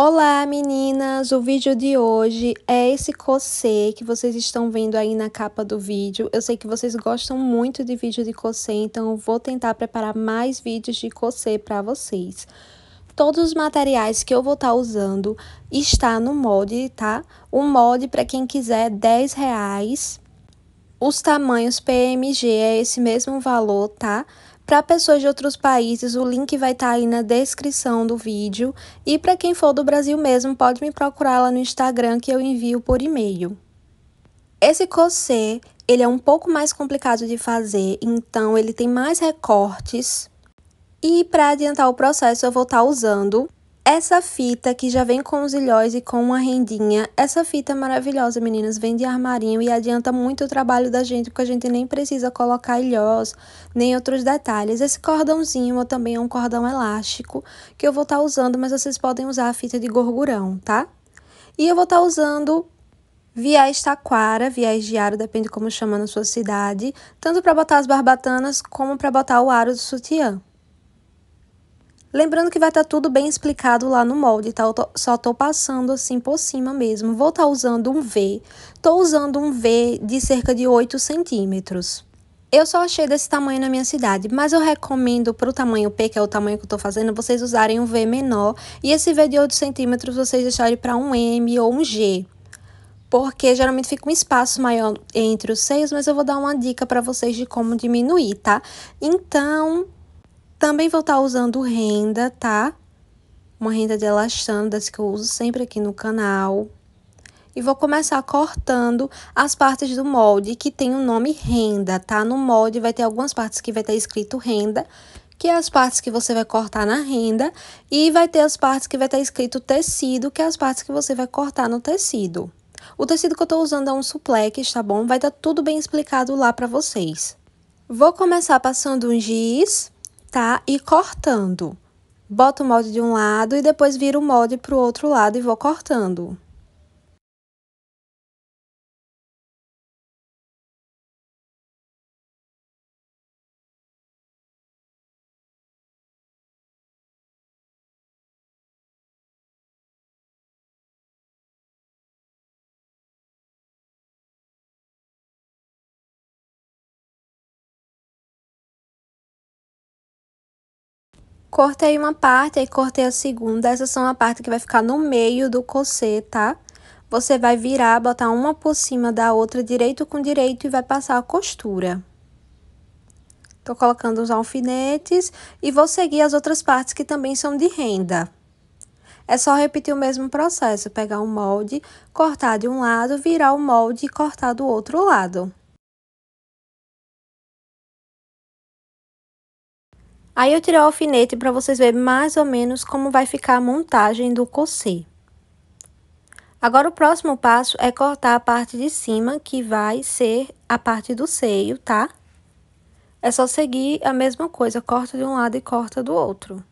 Olá, meninas! O vídeo de hoje é esse corset que vocês estão vendo aí na capa do vídeo. Eu sei que vocês gostam muito de vídeo de corset, então eu vou tentar preparar mais vídeos de corset para vocês. Todos os materiais que eu vou estar usando está no molde, tá? O molde, para quem quiser, é R$10. Os tamanhos PMG é esse mesmo valor, tá? Para pessoas de outros países, o link vai estar aí na descrição do vídeo. E para quem for do Brasil mesmo, pode me procurar lá no Instagram que eu envio por e-mail. Esse corset, ele é um pouco mais complicado de fazer, então ele tem mais recortes. E para adiantar o processo, eu vou estar usando essa fita que já vem com os ilhóis e com uma rendinha. Essa fita é maravilhosa, meninas, vem de armarinho e adianta muito o trabalho da gente, porque a gente nem precisa colocar ilhós, nem outros detalhes. Esse cordãozinho também é um cordão elástico, que eu vou estar usando, mas vocês podem usar a fita de gorgurão, tá? E eu vou estar usando viés taquara, viés de aro, depende de como chama na sua cidade, tanto para botar as barbatanas, como para botar o aro do sutiã. Lembrando que vai estar tudo bem explicado lá no molde, tá? Só tô passando assim por cima mesmo. Vou estar usando um V. Tô usando um V de cerca de 8 centímetros. Eu só achei desse tamanho na minha cidade, mas eu recomendo para o tamanho P, que é o tamanho que eu tô fazendo, vocês usarem um V menor. E esse V de 8 centímetros vocês deixarem para um M ou um G. Porque geralmente fica um espaço maior entre os seios, mas eu vou dar uma dica para vocês de como diminuir, tá? Então, também vou estar usando renda, tá? Uma renda de elastano, das que eu uso sempre aqui no canal. E vou começar cortando as partes do molde que tem o nome renda, tá? No molde vai ter algumas partes que vai ter escrito renda, que é as partes que você vai cortar na renda. E vai ter as partes que vai estar escrito tecido, que é as partes que você vai cortar no tecido. O tecido que eu tô usando é um suplex, tá bom? Vai estar tudo bem explicado lá pra vocês. Vou começar passando um giz, tá? E cortando. Boto o molde de um lado e depois viro o molde pro outro lado e vou cortando. Cortei uma parte, aí cortei a segunda. Essas são a parte que vai ficar no meio do corset, tá? Você vai virar, botar uma por cima da outra, direito com direito, e vai passar a costura. Tô colocando os alfinetes e vou seguir as outras partes que também são de renda. É só repetir o mesmo processo, pegar um molde, cortar de um lado, virar o molde e cortar do outro lado. Aí eu tirei o alfinete para vocês verem mais ou menos como vai ficar a montagem do corset. Agora o próximo passo é cortar a parte de cima, que vai ser a parte do seio, tá? É só seguir a mesma coisa, corta de um lado e corta do outro.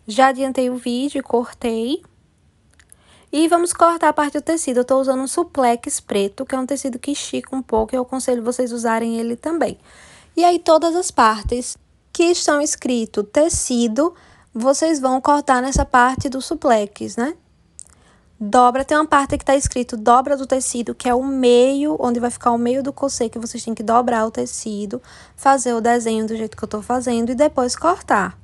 Já adiantei o vídeo e cortei. E vamos cortar a parte do tecido. Eu tô usando um suplex preto, que é um tecido que estica um pouco, e eu aconselho vocês usarem ele também. E aí, todas as partes que estão escrito tecido, vocês vão cortar nessa parte do suplex, né? Dobra, tem uma parte que tá escrito dobra do tecido, que é o meio, onde vai ficar o meio do corset, que vocês têm que dobrar o tecido, fazer o desenho do jeito que eu tô fazendo e depois cortar.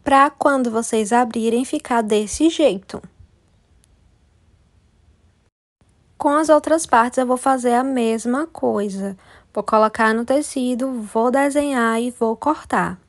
Pra quando vocês abrirem, ficar desse jeito. Com as outras partes, eu vou fazer a mesma coisa. Vou colocar no tecido, vou desenhar e vou cortar.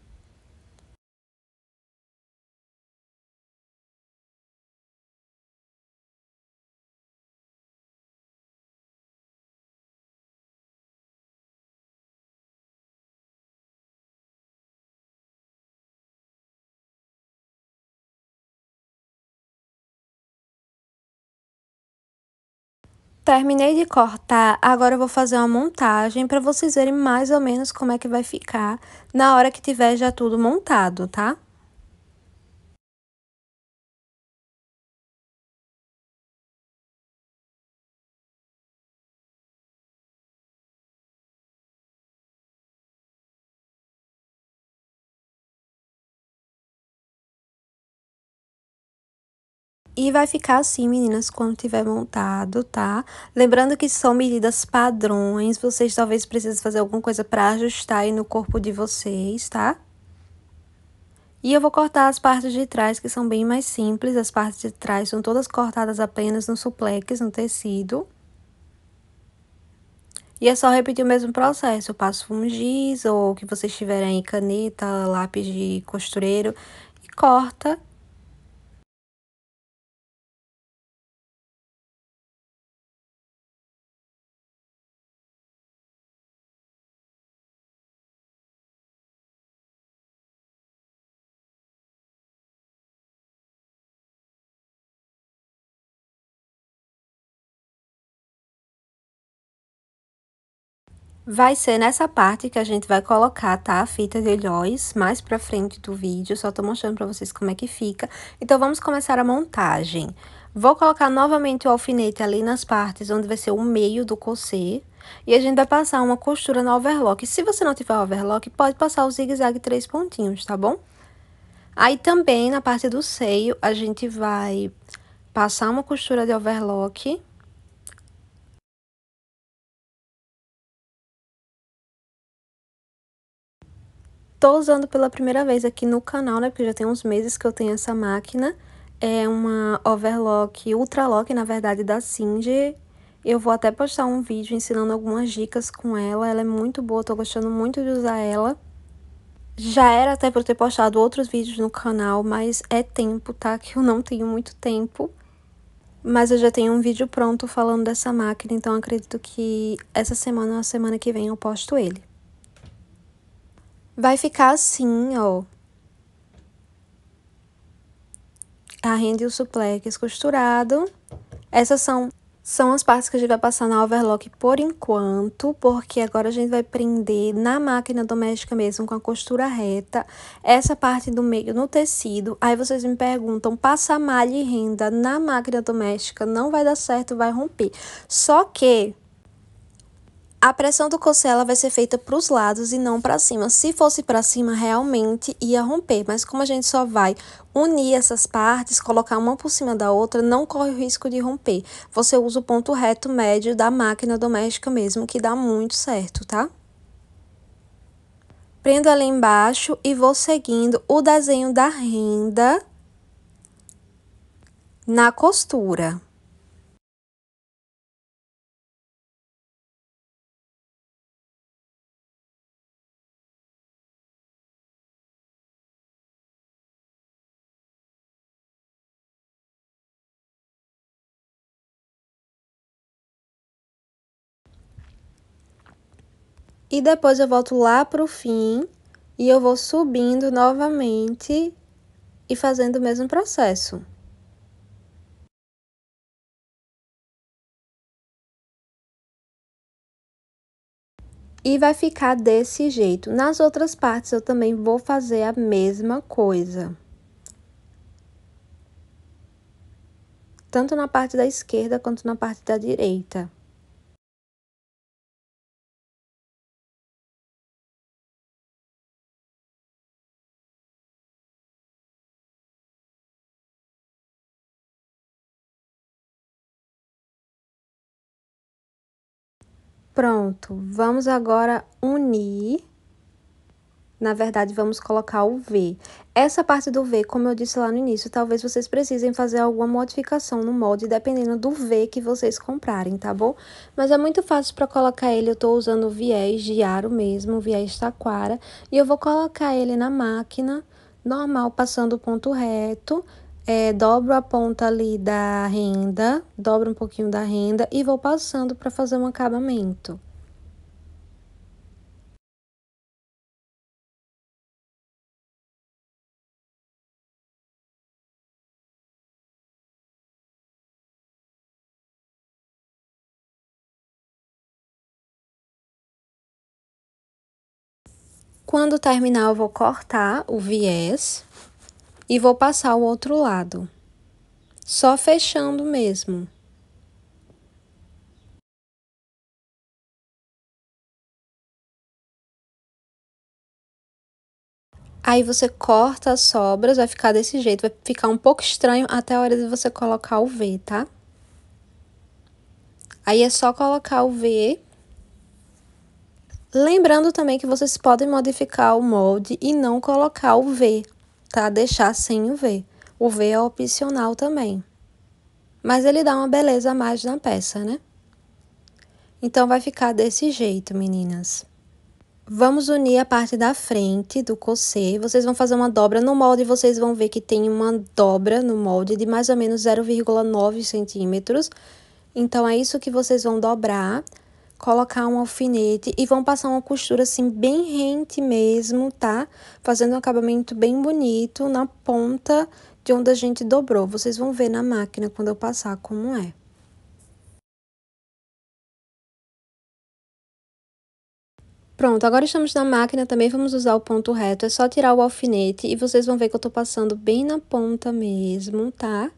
Terminei de cortar, agora eu vou fazer uma montagem para vocês verem mais ou menos como é que vai ficar na hora que tiver já tudo montado, tá? E vai ficar assim, meninas, quando tiver montado, tá? Lembrando que são medidas padrões, vocês talvez precisem fazer alguma coisa para ajustar aí no corpo de vocês, tá? E eu vou cortar as partes de trás, que são bem mais simples. As partes de trás são todas cortadas apenas no suplex, no tecido. E é só repetir o mesmo processo. Eu passo um giz, ou o que vocês tiverem aí, caneta, lápis de costureiro, e corta. Vai ser nessa parte que a gente vai colocar, tá? A fita de ilhóis, mais pra frente do vídeo, só tô mostrando pra vocês como é que fica. Então, vamos começar a montagem. Vou colocar novamente o alfinete ali nas partes onde vai ser o meio do corset. E a gente vai passar uma costura no overlock. Se você não tiver overlock, pode passar o zigue-zague 3 pontinhos, tá bom? Aí, também, na parte do seio, a gente vai passar uma costura de overlock. Tô usando pela primeira vez aqui no canal, né? Porque já tem uns meses que eu tenho essa máquina. É uma overlock, ultralock, na verdade, da Singer. Eu vou até postar um vídeo ensinando algumas dicas com ela. Ela é muito boa, tô gostando muito de usar ela. Já era até pra eu ter postado outros vídeos no canal, mas é tempo, tá? Que eu não tenho muito tempo. Mas eu já tenho um vídeo pronto falando dessa máquina, então acredito que essa semana ou a semana que vem eu posto ele. Vai ficar assim, ó. A renda e o suplex costurado. Essas são as partes que a gente vai passar na overlock por enquanto, porque agora a gente vai prender na máquina doméstica mesmo com a costura reta, essa parte do meio no tecido. Aí vocês me perguntam, passa malha e renda na máquina doméstica, não vai dar certo, vai romper. Só que a pressão do corset ela vai ser feita para os lados e não para cima. Se fosse para cima, realmente ia romper. Mas como a gente só vai unir essas partes, colocar uma por cima da outra, não corre o risco de romper. Você usa o ponto reto médio da máquina doméstica mesmo, que dá muito certo, tá? Prendo ela embaixo e vou seguindo o desenho da renda na costura. E depois eu volto lá pro fim e eu vou subindo novamente e fazendo o mesmo processo. E vai ficar desse jeito. Nas outras partes, eu também vou fazer a mesma coisa. Tanto na parte da esquerda quanto na parte da direita. Pronto, vamos agora unir. Na verdade, vamos colocar o V. Essa parte do V, como eu disse lá no início, talvez vocês precisem fazer alguma modificação no molde, dependendo do V que vocês comprarem, tá bom? Mas é muito fácil para colocar ele, eu tô usando o viés de aro mesmo, o viés taquara, e eu vou colocar ele na máquina, normal, passando o ponto reto, dobro a ponta ali da renda, dobro um pouquinho da renda e vou passando para fazer um acabamento. Quando terminar, eu vou cortar o viés e vou passar o outro lado, só fechando mesmo. Aí você corta as sobras, vai ficar desse jeito, vai ficar um pouco estranho até a hora de você colocar o V, tá? Aí é só colocar o V. Lembrando também que vocês podem modificar o molde e não colocar o V, tá? Deixar sem o V. O V é opcional também. Mas ele dá uma beleza a mais na peça, né? Então, vai ficar desse jeito, meninas. Vamos unir a parte da frente do corset. Vocês vão fazer uma dobra no molde, vocês vão ver que tem uma dobra no molde de mais ou menos 0,9 centímetros. Então, é isso que vocês vão dobrar, colocar um alfinete e vão passar uma costura assim bem rente mesmo, tá? Fazendo um acabamento bem bonito na ponta de onde a gente dobrou. Vocês vão ver na máquina quando eu passar como é. Pronto, agora estamos na máquina, também vamos usar o ponto reto, é só tirar o alfinete e vocês vão ver que eu tô passando bem na ponta mesmo, tá?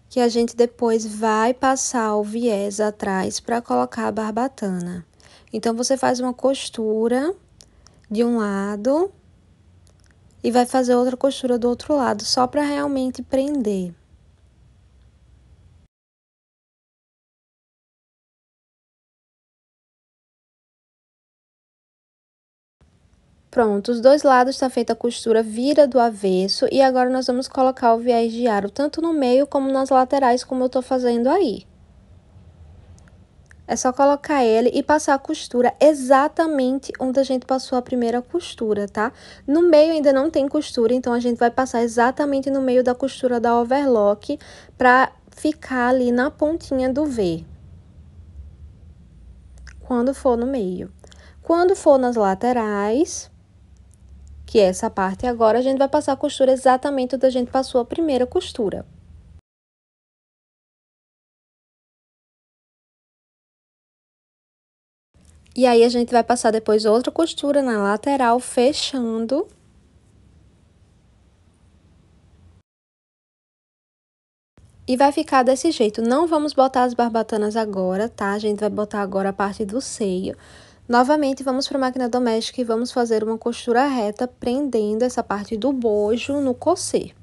Que a gente depois vai passar o viés atrás para colocar a barbatana. Então, você faz uma costura de um lado e vai fazer outra costura do outro lado, só para realmente prender. Pronto, os dois lados tá feita a costura, vira do avesso e agora nós vamos colocar o viés de aro tanto no meio como nas laterais, como eu tô fazendo aí. É só colocar ele e passar a costura exatamente onde a gente passou a primeira costura, tá? No meio ainda não tem costura, então a gente vai passar exatamente no meio da costura da overlock pra ficar ali na pontinha do V. Quando for no meio. Quando for nas laterais, que é essa parte agora, a gente vai passar a costura exatamente onde a gente passou a primeira costura. E aí, a gente vai passar depois outra costura na lateral, fechando. E vai ficar desse jeito. Não vamos botar as barbatanas agora, tá? A gente vai botar agora a parte do seio. Novamente, vamos para a máquina doméstica e vamos fazer uma costura reta, prendendo essa parte do bojo no corset.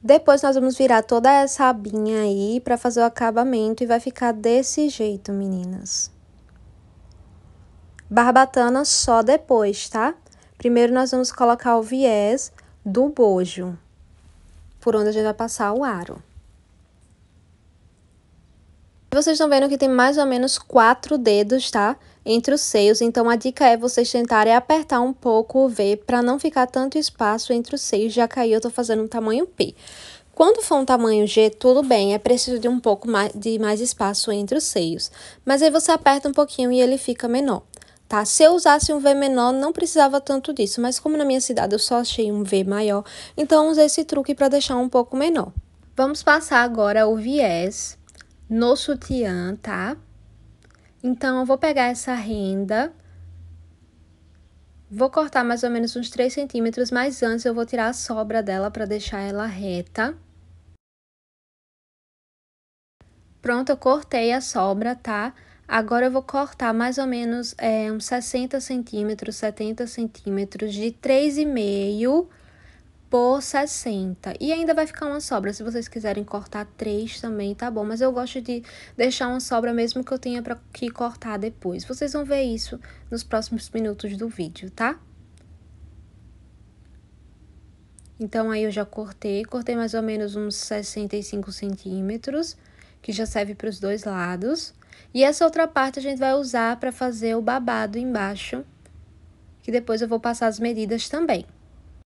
Depois, nós vamos virar toda essa abinha aí para fazer o acabamento e vai ficar desse jeito, meninas. Barbatana só depois, tá? Primeiro, nós vamos colocar o viés do bojo, por onde a gente vai passar o aro. Vocês estão vendo que tem mais ou menos 4 dedos, tá? Entre os seios, então a dica é vocês tentarem apertar um pouco o V para não ficar tanto espaço entre os seios, já que aí eu tô fazendo um tamanho P. Quando for um tamanho G, tudo bem, é preciso de um pouco mais espaço entre os seios. Mas aí você aperta um pouquinho e ele fica menor, tá? Se eu usasse um V menor, não precisava tanto disso, mas como na minha cidade eu só achei um V maior, então usei esse truque para deixar um pouco menor. Vamos passar agora o viés no sutiã, tá? Então, eu vou pegar essa renda, vou cortar mais ou menos uns 3 centímetros, mas antes eu vou tirar a sobra dela para deixar ela reta. Pronto, eu cortei a sobra, tá? Agora, eu vou cortar mais ou menos uns 60 centímetros, 70 centímetros, de 3,5 por 60. E ainda vai ficar uma sobra, se vocês quiserem cortar 3 também, tá bom? Mas eu gosto de deixar uma sobra mesmo que eu tenha pra que cortar depois. Vocês vão ver isso nos próximos minutos do vídeo, tá? Então, aí eu já cortei mais ou menos uns 65 centímetros, que já serve para os dois lados. E essa outra parte a gente vai usar para fazer o babado embaixo, que depois eu vou passar as medidas também.